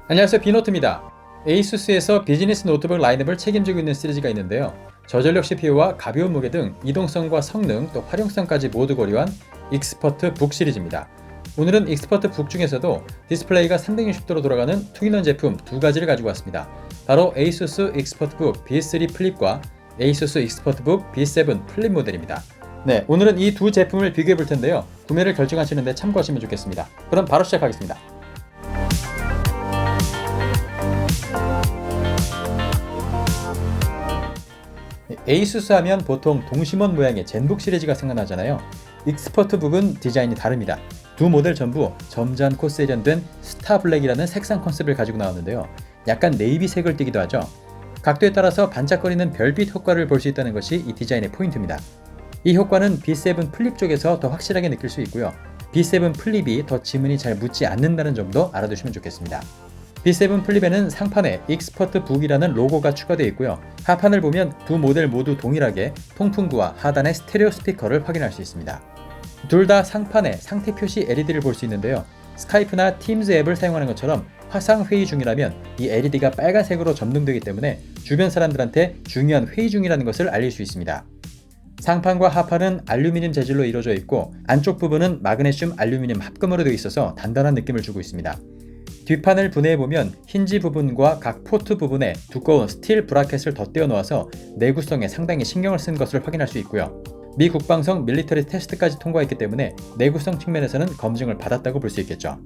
안녕하세요, 비노트입니다. 에이수스에서 비즈니스 노트북 라인업을 책임지고 있는 시리즈가 있는데요. 저전력 CPU와 가벼운 무게 등 이동성과 성능 또 활용성까지 모두 고려한 익스퍼트 북 시리즈입니다. 오늘은 익스퍼트 북 중에서도 디스플레이가 360도로 돌아가는 투인원 제품 두 가지를 가지고 왔습니다. 바로 에이수스 익스퍼트북 B3 플립과 에이수스 익스퍼트북 B7 플립 모델입니다. 네, 오늘은 이 두 제품을 비교해 볼 텐데요. 구매를 결정하시는데 참고하시면 좋겠습니다. 그럼 바로 시작하겠습니다. 에이수스 하면 보통 동심원 모양의 젠북 시리즈가 생각나잖아요. 익스퍼트북은 디자인이 다릅니다. 두 모델 전부 점지 않고 세련된 스타 블랙이라는 색상 컨셉을 가지고 나왔는데요. 약간 네이비색을 띠기도 하죠. 각도에 따라서 반짝거리는 별빛 효과를 볼 수 있다는 것이 이 디자인의 포인트입니다. 이 효과는 B7 플립 쪽에서 더 확실하게 느낄 수 있고요. B7 플립이 더 지문이 잘 묻지 않는다는 점도 알아두시면 좋겠습니다. B7 플립에는 상판에 익스퍼트북이라는 로고가 추가되어 있고요. 하판을 보면 두 모델 모두 동일하게 통풍구와 하단의 스테레오 스피커를 확인할 수 있습니다. 둘 다 상판에 상태 표시 LED를 볼 수 있는데요. 스카이프나 팀즈 앱을 사용하는 것처럼 화상 회의 중이라면 이 LED가 빨간색으로 점등되기 때문에 주변 사람들한테 중요한 회의 중이라는 것을 알릴 수 있습니다. 상판과 하판은 알루미늄 재질로 이루어져 있고 안쪽 부분은 마그네슘 알루미늄 합금으로 되어 있어서 단단한 느낌을 주고 있습니다. 뒷판을 분해해보면 힌지 부분과 각 포트 부분에 두꺼운 스틸 브라켓을 덧대어 놓아서 내구성에 상당히 신경을 쓴 것을 확인할 수 있고요. 미 국방성 밀리터리 테스트까지 통과했기 때문에 내구성 측면에서는 검증을 받았다고 볼 수 있겠죠.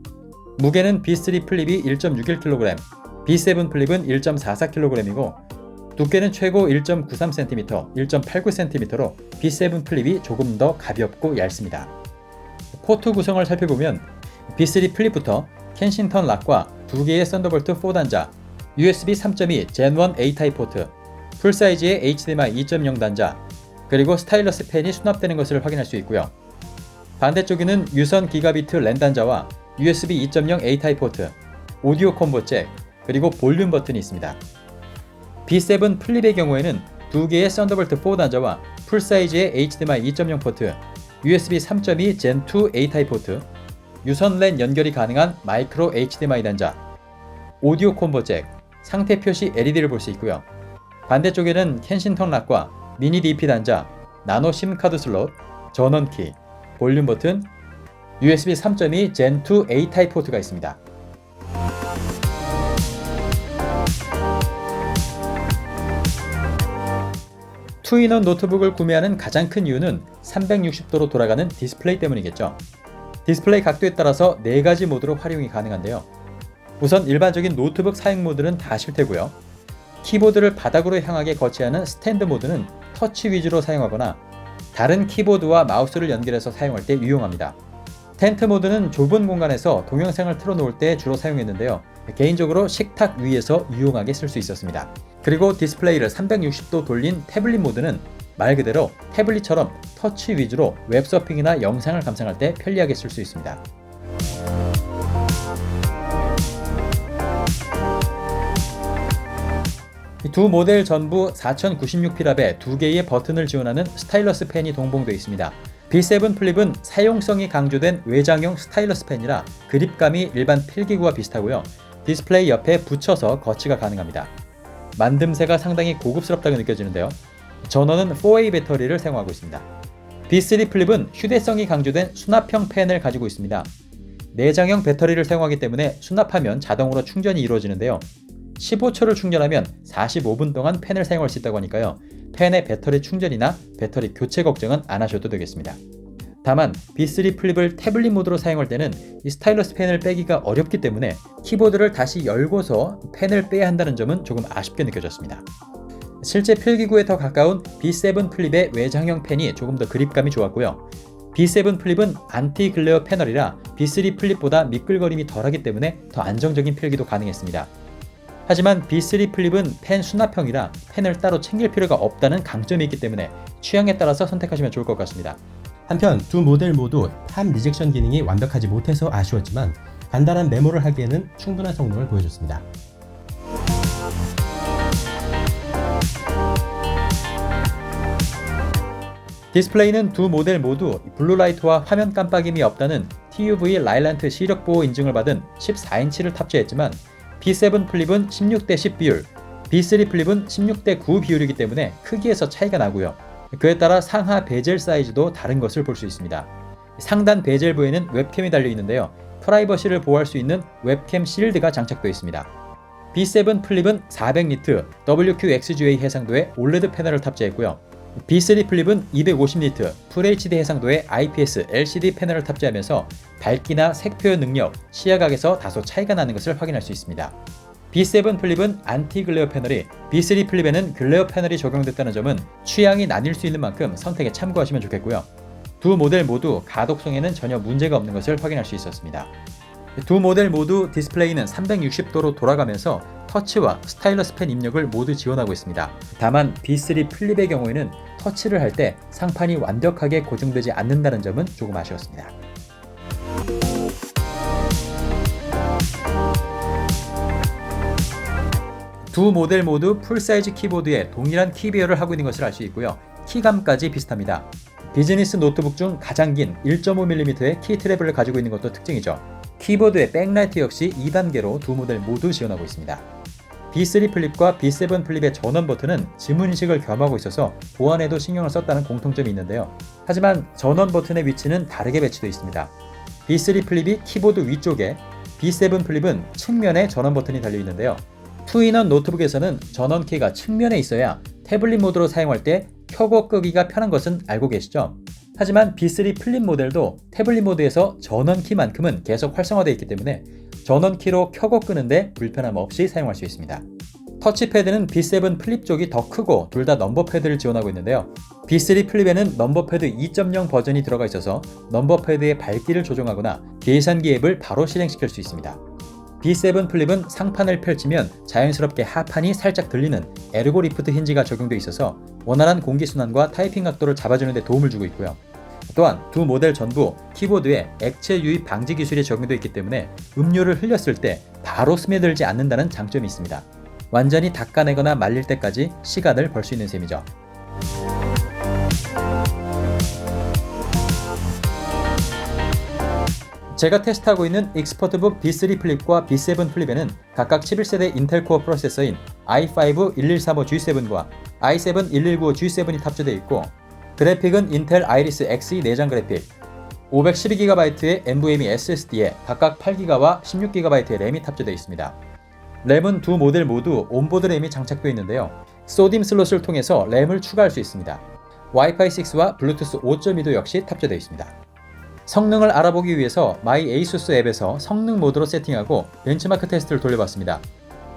무게는 B3 플립이 1.61kg, B7 플립은 1.44kg이고 두께는 최고 1.93cm, 1.89cm로 B7 플립이 조금 더 가볍고 얇습니다. 포트 구성을 살펴보면 B3 플립부터 켄싱턴 락과 두 개의 썬더볼트 4 단자, USB 3.2 Gen 1 A-타입 포트, 풀사이즈의 HDMI 2.0 단자, 그리고 스타일러스 펜이 수납되는 것을 확인할 수 있고요. 반대쪽에는 유선 기가비트 랜 단자와 USB 2.0 A-타입 포트, 오디오 콤보 잭, 그리고 볼륨 버튼이 있습니다. B7 플립의 경우에는 두 개의 썬더볼트 4 단자와 풀사이즈의 HDMI 2.0 포트, USB 3.2 Gen 2 A-타입 포트, 유선 랜 연결이 가능한 마이크로 HDMI 단자, 오디오 콤보 잭, 상태 표시 LED를 볼 수 있고요. 반대쪽에는 켄싱턴 락과 미니 DP 단자, 나노 심 카드 슬롯, 전원키, 볼륨 버튼, USB 3.2 Gen 2 A-타입 포트가 있습니다. 투인원 노트북을 구매하는 가장 큰 이유는 360도로 돌아가는 디스플레이 때문이겠죠. 디스플레이 각도에 따라서 4가지 모드로 활용이 가능한데요. 우선 일반적인 노트북 사용 모드는 다 아실 테고요. 키보드를 바닥으로 향하게 거치하는 스탠드 모드는 터치 위주로 사용하거나 다른 키보드와 마우스를 연결해서 사용할 때 유용합니다. 텐트 모드는 좁은 공간에서 동영상을 틀어놓을 때 주로 사용했는데요. 개인적으로 식탁 위에서 유용하게 쓸 수 있었습니다. 그리고 디스플레이를 360도 돌린 태블릿 모드는 말 그대로 태블릿처럼 터치 위주로 웹서핑이나 영상을 감상할 때 편리하게 쓸 수 있습니다. 이 두 모델 전부 4096P랍에 두 개의 버튼을 지원하는 스타일러스 펜이 동봉되어 있습니다. B7 플립은 사용성이 강조된 외장형 스타일러스 펜이라 그립감이 일반 필기구와 비슷하고요. 디스플레이 옆에 붙여서 거치가 가능합니다. 만듦새가 상당히 고급스럽다고 느껴지는데요. 전원은 4A 배터리를 사용하고 있습니다. B3 플립은 휴대성이 강조된 수납형 펜을 가지고 있습니다. 내장형 배터리를 사용하기 때문에 수납하면 자동으로 충전이 이루어지는데요. 15초를 충전하면 45분 동안 펜을 사용할 수 있다고 하니까요. 펜의 배터리 충전이나 배터리 교체 걱정은 안 하셔도 되겠습니다. 다만 B3 플립을 태블릿 모드로 사용할 때는 이 스타일러스 펜을 빼기가 어렵기 때문에 키보드를 다시 열고서 펜을 빼야 한다는 점은 조금 아쉽게 느껴졌습니다. 실제 필기구에 더 가까운 B7 플립의 외장형 펜이 조금 더 그립감이 좋았고요. B7 플립은 안티 글레어 패널이라 B3 플립보다 미끌거림이 덜하기 때문에 더 안정적인 필기도 가능했습니다. 하지만 B3 플립은 펜 수납형이라 펜을 따로 챙길 필요가 없다는 강점이 있기 때문에 취향에 따라서 선택하시면 좋을 것 같습니다. 한편 두 모델 모두 팜 리젝션 기능이 완벽하지 못해서 아쉬웠지만 간단한 메모를 하기에는 충분한 성능을 보여줬습니다. 디스플레이는 두 모델 모두 블루라이트와 화면 깜빡임이 없다는 TUV 라일란트 시력 보호 인증을 받은 14인치를 탑재했지만 B7 플립은 16:10 비율, B3 플립은 16:9 비율이기 때문에 크기에서 차이가 나고요. 그에 따라 상하 베젤 사이즈도 다른 것을 볼 수 있습니다. 상단 베젤 부에는 웹캠이 달려 있는데요. 프라이버시를 보호할 수 있는 웹캠 실드가 장착되어 있습니다. B7 플립은 400니트 WQXGA 해상도의 OLED 패널을 탑재했고요. B3 플립은 250니트 FHD 해상도의 IPS LCD 패널을 탑재하면서 밝기나 색 표현 능력, 시야각에서 다소 차이가 나는 것을 확인할 수 있습니다. B7 플립은 안티 글레어 패널이 B3 플립에는 글레어 패널이 적용됐다는 점은 취향이 나뉠 수 있는 만큼 선택에 참고하시면 좋겠고요. 두 모델 모두 가독성에는 전혀 문제가 없는 것을 확인할 수 있었습니다. 두 모델 모두 디스플레이는 360도로 돌아가면서 터치와 스타일러스 펜 입력을 모두 지원하고 있습니다. 다만 B3 플립의 경우에는 터치를 할 때 상판이 완벽하게 고정되지 않는다는 점은 조금 아쉬웠습니다. 두 모델 모두 풀사이즈 키보드에 동일한 키 배열을 하고 있는 것을 알 수 있고요. 키감까지 비슷합니다. 비즈니스 노트북 중 가장 긴 1.5mm의 키 트래블을 가지고 있는 것도 특징이죠. 키보드의 백라이트 역시 2단계로 두 모델 모두 지원하고 있습니다. B3 플립과 B7 플립의 전원 버튼은 지문인식을 겸하고 있어서 보안에도 신경을 썼다는 공통점이 있는데요. 하지만 전원 버튼의 위치는 다르게 배치되어 있습니다. B3 플립이 키보드 위쪽에, B7 플립은 측면에 전원 버튼이 달려 있는데요. 투인원 노트북에서는 전원키가 측면에 있어야 태블릿 모드로 사용할 때 켜고 끄기가 편한 것은 알고 계시죠? 하지만 B3 플립 모델도 태블릿 모드에서 전원키만큼은 계속 활성화되어 있기 때문에 전원키로 켜고 끄는데 불편함 없이 사용할 수 있습니다. 터치패드는 B7 플립 쪽이 더 크고 둘 다 넘버패드를 지원하고 있는데요. B3 플립에는 넘버패드 2.0 버전이 들어가 있어서 넘버패드의 밝기를 조정하거나 계산기 앱을 바로 실행시킬 수 있습니다. B7 플립은 상판을 펼치면 자연스럽게 하판이 살짝 들리는 에르고 리프트 힌지가 적용되어 있어서 원활한 공기순환과 타이핑 각도를 잡아주는 데 도움을 주고 있고요. 또한 두 모델 전부 키보드에 액체 유입 방지 기술이 적용되어 있기 때문에 음료를 흘렸을 때 바로 스며들지 않는다는 장점이 있습니다. 완전히 닦아내거나 말릴 때까지 시간을 벌 수 있는 셈이죠. 제가 테스트하고 있는 익스퍼트북 B3 플립과 B7 플립에는 각각 11세대 인텔 코어 프로세서인 i5-1135G7과 i7-1195G7이 탑재되어 있고 그래픽은 인텔 아이리스 Xe 내장 그래픽, 512GB의 NVMe SSD에 각각 8GB와 16GB의 램이 탑재되어 있습니다. 램은 두 모델 모두 온보드 램이 장착되어 있는데요. 소딤 슬롯을 통해서 램을 추가할 수 있습니다. 와이파이 6와 블루투스 5.2도 역시 탑재되어 있습니다. 성능을 알아보기 위해서 마이 에이수스 앱에서 성능 모드로 세팅하고 벤치마크 테스트를 돌려봤습니다.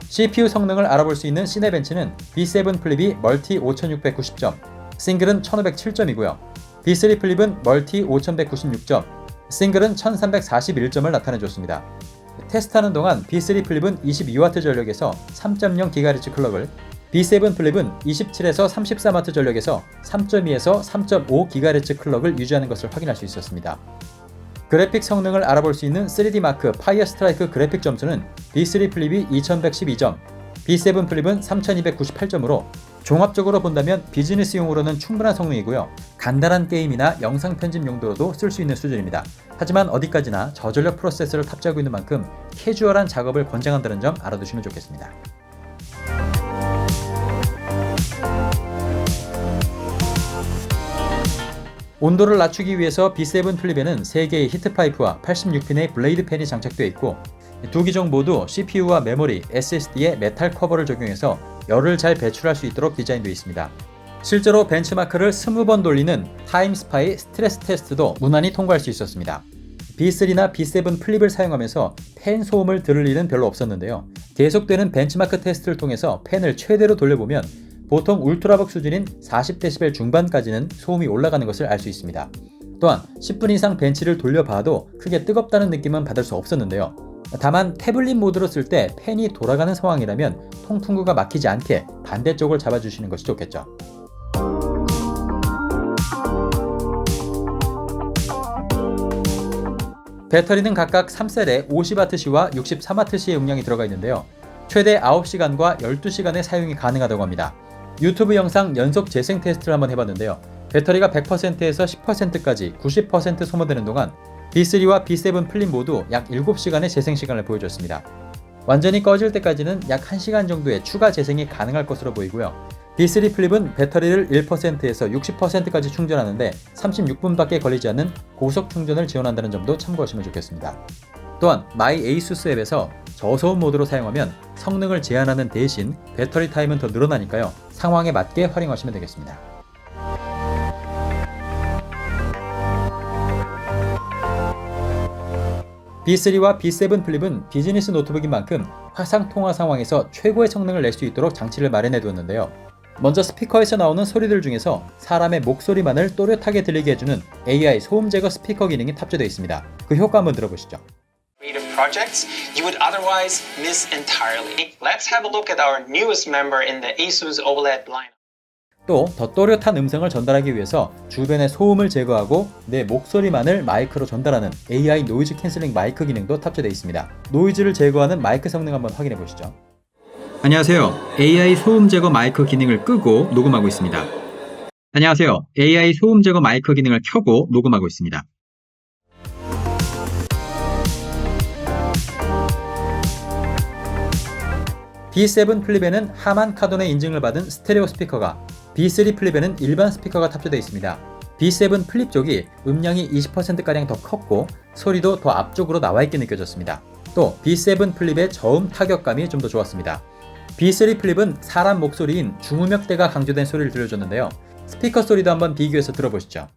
CPU 성능을 알아볼 수 있는 시네벤치는 B7 플립이 멀티 5690점, 싱글은 1507점이고요. B3 플립은 멀티 5196점, 싱글은 1341점을 나타내줬습니다. 테스트하는 동안 B3 플립은 22W 전력에서 3.0GHz 클럭을, B7 플립은 27에서 34W 전력에서 3.2에서 3.5GHz 클럭을 유지하는 것을 확인할 수 있었습니다. 그래픽 성능을 알아볼 수 있는 3D마크 파이어 스트라이크 그래픽 점수는 B3 플립이 2112점, B7 플립은 3298점으로 종합적으로 본다면 비즈니스용으로는 충분한 성능이고요. 간단한 게임이나 영상 편집 용도로도 쓸 수 있는 수준입니다. 하지만 어디까지나 저전력 프로세서를 탑재하고 있는 만큼 캐주얼한 작업을 권장한다는 점 알아두시면 좋겠습니다. 온도를 낮추기 위해서 B7 플립에는 3개의 히트파이프와 86핀의 블레이드 팬이 장착되어 있고 두 기종 모두 CPU와 메모리, SSD에 메탈 커버를 적용해서 열을 잘 배출할 수 있도록 디자인되어 있습니다. 실제로 벤치마크를 20번 돌리는 타임스파이 스트레스 테스트도 무난히 통과할 수 있었습니다. B3나 B7 플립을 사용하면서 팬 소음을 들을 일은 별로 없었는데요. 계속되는 벤치마크 테스트를 통해서 팬을 최대로 돌려보면 보통 울트라벅 수준인 40dB 중반까지는 소음이 올라가는 것을 알 수 있습니다. 또한 10분 이상 벤치를 돌려봐도 크게 뜨겁다는 느낌은 받을 수 없었는데요. 다만 태블릿 모드로 쓸 때 팬이 돌아가는 상황이라면 통풍구가 막히지 않게 반대쪽을 잡아주시는 것이 좋겠죠. 배터리는 각각 3셀에 50W시와 63W시의 용량이 들어가 있는데요. 최대 9시간과 12시간의 사용이 가능하다고 합니다. 유튜브 영상 연속 재생 테스트를 한번 해봤는데요. 배터리가 100%에서 10%까지 90% 소모되는 동안 B3와 B7 플립 모두 약 7시간의 재생 시간을 보여줬습니다. 완전히 꺼질 때까지는 약 1시간 정도의 추가 재생이 가능할 것으로 보이고요. B3 플립은 배터리를 1%에서 60%까지 충전하는데 36분밖에 걸리지 않는 고속 충전을 지원한다는 점도 참고하시면 좋겠습니다. 또한 마이 에이수스 앱에서 저소음 모드로 사용하면 성능을 제한하는 대신 배터리 타임은 더 늘어나니까요. 상황에 맞게 활용하시면 되겠습니다. B3와 B7 플립은 비즈니스 노트북인 만큼 화상 통화 상황에서 최고의 성능을 낼 수 있도록 장치를 마련해 두었는데요. 먼저 스피커에서 나오는 소리들 중에서 사람의 목소리만을 또렷하게 들리게 해주는 AI 소음 제거 스피커 기능이 탑재되어 있습니다. 그 효과 한번 들어보시죠. Creative projects you would otherwise miss entirely. Let's have a look at our newest member in the ASUS OLED lineup. 또 더 또렷한 음성을 전달하기 위해서 주변의 소음을 제거하고 내 목소리만을 마이크로 전달하는 AI 노이즈 캔슬링 마이크 기능도 탑재되어 있습니다. 노이즈를 제거하는 마이크 성능 한번 확인해 보시죠. 안녕하세요. AI 소음 제거 마이크 기능을 끄고 녹음하고 있습니다. 안녕하세요. AI 소음 제거 마이크 기능을 켜고 녹음하고 있습니다. B7 플립에는 하만 카돈의 인증을 받은 스테레오 스피커가, B3 플립에는 일반 스피커가 탑재되어 있습니다. B7 플립 쪽이 음량이 20%가량 더 컸고 소리도 더 앞쪽으로 나와 있게 느껴졌습니다. 또 B7 플립의 저음 타격감이 좀 더 좋았습니다. B3 플립은 사람 목소리인 중음역대가 강조된 소리를 들려줬는데요. 스피커 소리도 한번 비교해서 들어보시죠.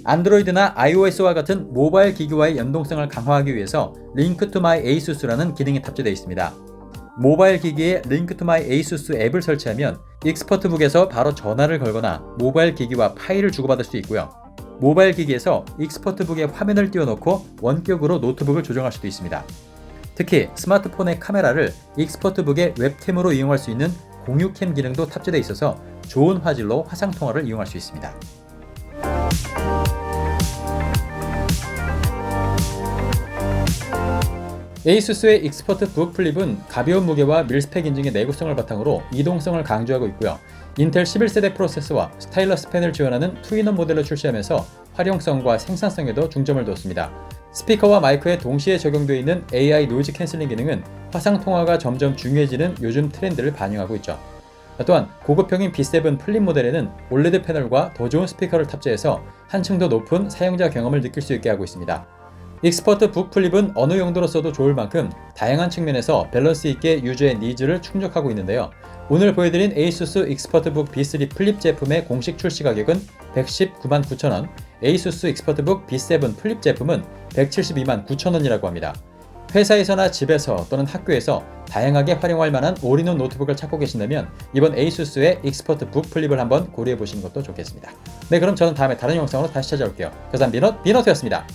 안드로이드나 iOS와 같은 모바일 기기와의 연동성을 강화하기 위해서 링크 투 마이 에이수스라는 기능이 탑재되어 있습니다. 모바일 기기에 링크 투 마이 에이수스 앱을 설치하면 익스퍼트북에서 바로 전화를 걸거나 모바일 기기와 파일을 주고받을 수 있고요. 모바일 기기에서 익스퍼트북에 화면을 띄워놓고 원격으로 노트북을 조정할 수도 있습니다. 특히 스마트폰의 카메라를 익스퍼트북의 웹캠으로 이용할 수 있는 공유캠 기능도 탑재되어 있어서 좋은 화질로 화상통화를 이용할 수 있습니다. 에이수스의 익스퍼트 북 플립은 가벼운 무게와 밀스펙 인증의 내구성을 바탕으로 이동성을 강조하고 있고요. 인텔 11세대 프로세서와 스타일러스 펜을 지원하는 투인원 모델로 출시하면서 활용성과 생산성에도 중점을 두었습니다. 스피커와 마이크에 동시에 적용되어 있는 AI 노이즈 캔슬링 기능은 화상통화가 점점 중요해지는 요즘 트렌드를 반영하고 있죠. 또한 고급형인 B7 플립 모델에는 올레드 패널과 더 좋은 스피커를 탑재해서 한층 더 높은 사용자 경험을 느낄 수 있게 하고 있습니다. 익스퍼트 북 플립은 어느 용도로 써도 좋을 만큼 다양한 측면에서 밸런스 있게 유저의 니즈를 충족하고 있는데요. 오늘 보여드린 에이수스 익스퍼트북 B3 플립 제품의 공식 출시 가격은 119만 9천원, 에이수스 익스퍼트북 B7 플립 제품은 172만 9천원이라고 합니다. 회사에서나 집에서 또는 학교에서 다양하게 활용할 만한 올인원 노트북을 찾고 계신다면 이번 에이수스의 익스퍼트 북 플립을 한번 고려해 보시는 것도 좋겠습니다. 네, 그럼 저는 다음에 다른 영상으로 다시 찾아올게요. 그래서 비너트였습니다.